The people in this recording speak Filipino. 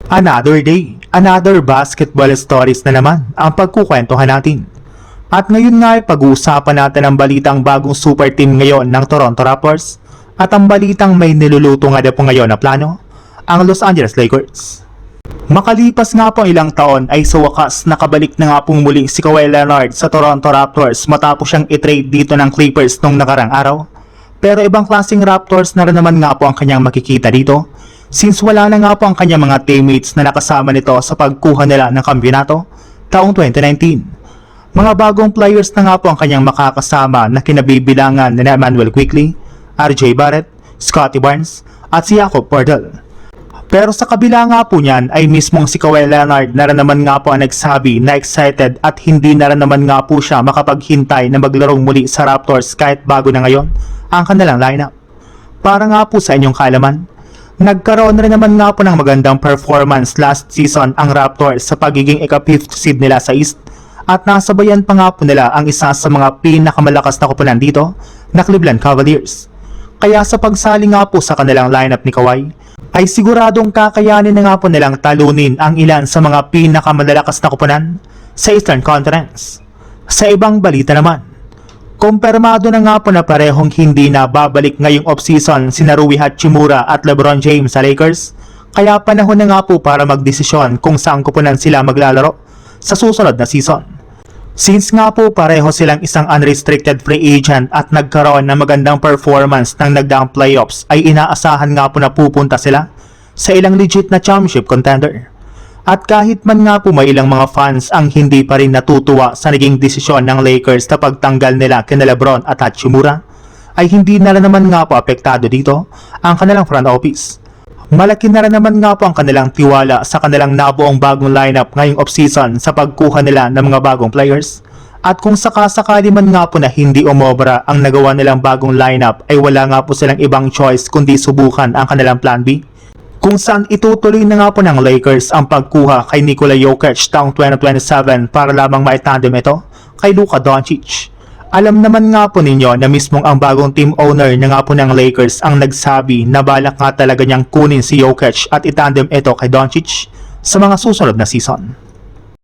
Another day, another basketball stories na naman ang pagkukwentuhan natin. At ngayon nga ay pag-uusapan natin ang balitang bagong super team ngayon ng Toronto Raptors at ang balitang may niluluto nga na po ngayon na plano, ang Los Angeles Lakers. Makalipas nga po ilang taon ay sa wakas nakabalik na nga pong muli si Kawhi Leonard sa Toronto Raptors matapos siyang i-trade dito ng Clippers nung nakarang araw. Pero ibang klaseng Raptors na rin naman nga po ang kanyang makikita dito, since wala na nga po ang kanyang mga teammates na nakasama nito sa pagkuha nila ng kampiyonato taong 2019. Mga bagong players na nga po ang kanyang makakasama na kinabibilangan ni Emmanuel Quickley, RJ Barrett, Scottie Barnes at si Jakob Poeltl. Pero sa kabila nga po niyan ay mismong si Kawhi Leonard na rin naman nga po ang nagsabi na excited at hindi na rin naman nga po siya makapaghintay na maglarong muli sa Raptors kahit bago na ngayon ang kanilang lineup. Para nga po sa inyong kaalaman, nagkaroon na rin naman nga po ng magandang performance last season ang Raptors sa pagiging ika-5th seed nila sa East at nasabayan pa nga po nila ang isa sa mga pinakamalakas na koponan dito na Cleveland Cavaliers. Kaya sa pagsali nga po sa kanilang lineup ni Kawhi, ay siguradong kakayanin na nga po nilang talunin ang ilan sa mga pinakamalakas na koponan sa Eastern Conference. Sa ibang balita naman, kumpirmado na nga po na parehong hindi na babalik ngayong offseason sina Rui Hachimura at LeBron James sa Lakers, kaya panahon na nga po para magdesisyon kung saan koponan sila maglalaro sa susunod na season. Since nga po pareho silang isang unrestricted free agent at nagkaroon ng magandang performance ng nagdaang playoffs, ay inaasahan nga po na pupunta sila sa ilang legit na championship contender. At kahit man nga po may ilang mga fans ang hindi pa rin natutuwa sa naging desisyon ng Lakers na pagtanggal nila kina LeBron at Hachimura, ay hindi na naman nga po apektado dito ang kanilang front office. Malaki na rin naman nga po ang kanilang tiwala sa kanilang nabuong bagong lineup ngayong offseason sa pagkuha nila ng mga bagong players. At kung sakasakali man nga po na hindi umobra ang nagawa nilang bagong lineup, ay wala nga po silang ibang choice kundi subukan ang kanilang plan B, kung saan itutuloy na nga po ng Lakers ang pagkuha kay Nikola Jokic taong 2027 para lamang maitandem ito kay Luka Doncic. Alam naman nga po ninyo na mismong ang bagong team owner na nga po ng Lakers ang nagsabi na balak nga talaga niyang kunin si Jokic at itandem ito kay Doncic sa mga susunod na season.